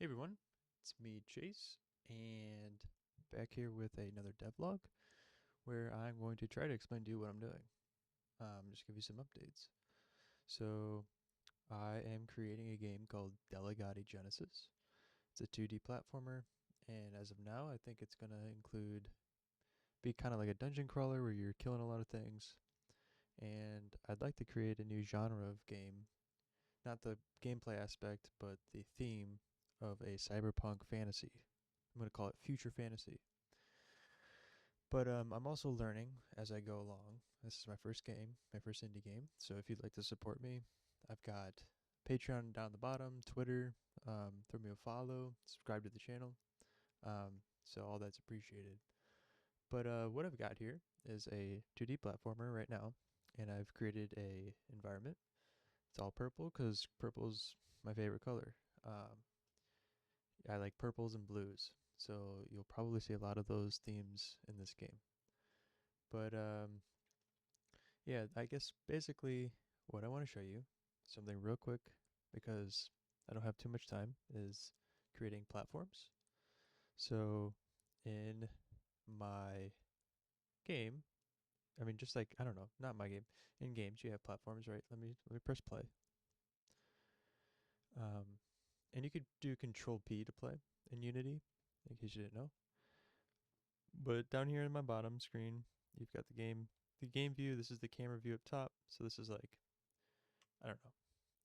Hey everyone, it's me Chase, and back here with another devlog where I'm going to try to explain to you what I'm doing. Just give you some updates. So I am creating a game called Delegati Genesis. It's a 2D platformer, and as of now, I think it's gonna include be kind of like a dungeon crawler where you're killing a lot of things. And I'd like to create a new genre of game, not the gameplay aspect, but the theme of a cyberpunk fantasy. I'm gonna call it future fantasy. But I'm also learning as I go along. This is my first game, my first indie game. So if you'd like to support me, I've got Patreon down the bottom, Twitter. Throw me a follow, subscribe to the channel. So all that's appreciated. But what I've got here is a 2D platformer right now, and I've created a environment. It's all purple because purple's my favorite color. I like purples and blues, so you'll probably see a lot of those themes in this game. But yeah, I guess basically what I want to show you, something real quick, because I don't have too much time, is creating platforms. So in my game, I mean, just like, I don't know, not my game. In games, you have platforms, right? Let me press play. Um, and you could do Control P to play in Unity, in case you didn't know. But down here in my bottom screen, you've got the game view. This is the camera view up top. So this is like, I don't know.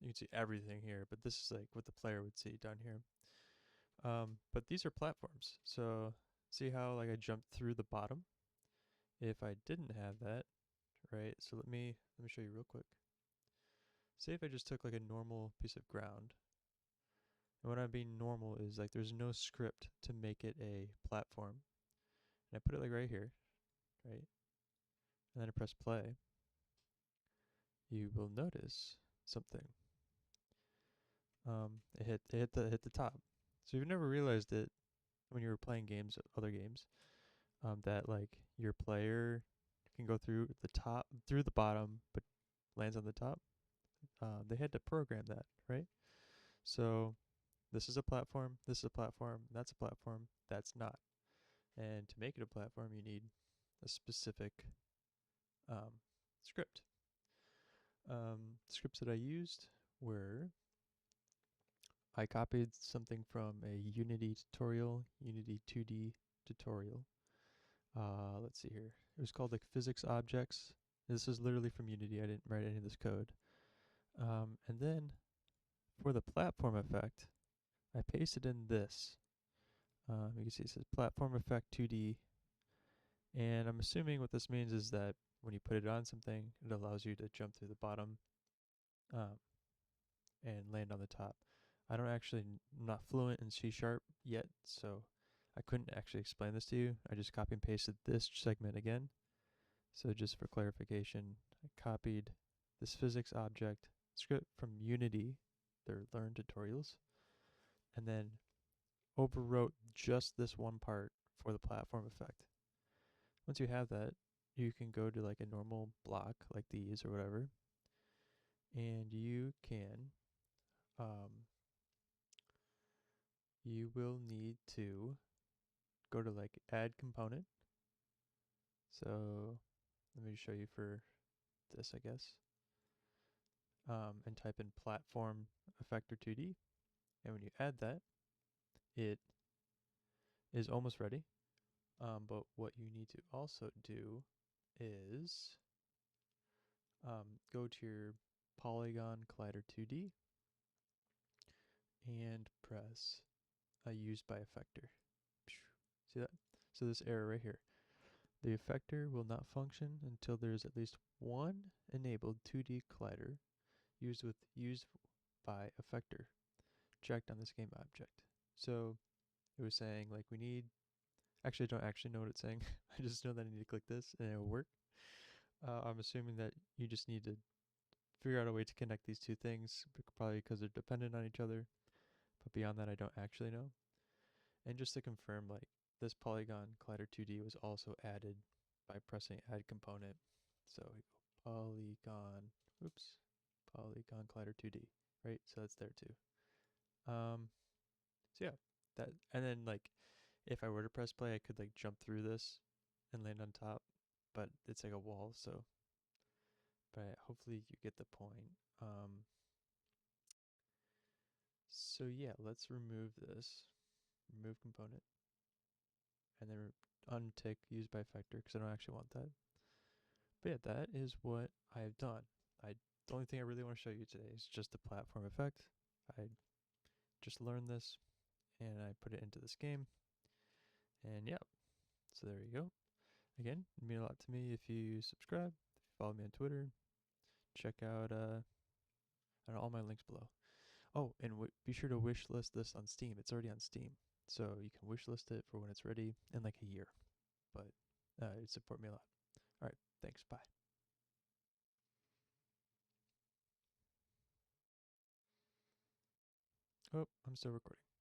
You can see everything here, but this is like what the player would see down here. But these are platforms. So see how like I jumped through the bottom? If I didn't have that, right? So let me show you real quick. Say if I just took like a normal piece of ground. And what I mean normal is like there's no script to make it a platform. And I put it like right here, right? And then I press play. You will notice something. It hit the top. So you've never realized it when you were playing games, other games, that like your player can go through the top, through the bottom, but lands on the top. They had to program that, right? So this is a platform, this is a platform, that's a platform, that's not. And to make it a platform, you need a specific um, script. Scripts that I used were I copied something from a Unity tutorial, Unity 2D tutorial. Let's see here. It was called like physics objects. This is literally from Unity. I didn't write any of this code. And then for the platform effect, I pasted in this. You can see it says platform effect 2D. And I'm assuming what this means is that when you put it on something, it allows you to jump through the bottom um, and land on the top. I don't actually, I'm not fluent in C sharp yet, so I couldn't actually explain this to you. I just copy and pasted this segment again. So just for clarification, I copied this physics object script from Unity, their Learn tutorials, and then overwrote just this one part for the platform effect. Once you have that, you can go to like a normal block like these or whatever, and um, you will need to go to like add component. So let me show you for this, I guess. And type in platform effector 2D. And when you add that, it is almost ready. But what you need to also do is go to your Polygon Collider 2D and press use by effector. See that? So this error right here. The effector will not function until there is at least one enabled 2D collider used by effector checked on this game object. So it was saying like we need actually I don't actually know what it's saying. I just know that I need to click this and it will work. I'm assuming that you just need to figure out a way to connect these two things, probably because they're dependent on each other. But beyond that, I don't actually know. And just to confirm, like this Polygon Collider 2D was also added by pressing Add Component. So we go Polygon, oops, Polygon Collider 2D, right? So that's there too. So yeah, that, and then like if I were to press play, I could like jump through this and land on top, but it's like a wall. So, but hopefully you get the point. So yeah, let's remove this, remove component, and then untick use by factor because I don't actually want that. But yeah, that is what I have done. The only thing I really want to show you today is just the platform effect. I just learned this and I put it into this game. And yeah, so there you go. Again, it'd mean a lot to me if you subscribe, if you follow me on Twitter, check out all my links below. Oh, and be sure to wish list this on Steam. It's already on Steam, so you can wish list it for when it's ready in like a year. But it'd support me a lot. All right, thanks. Bye. Oh, I'm still recording.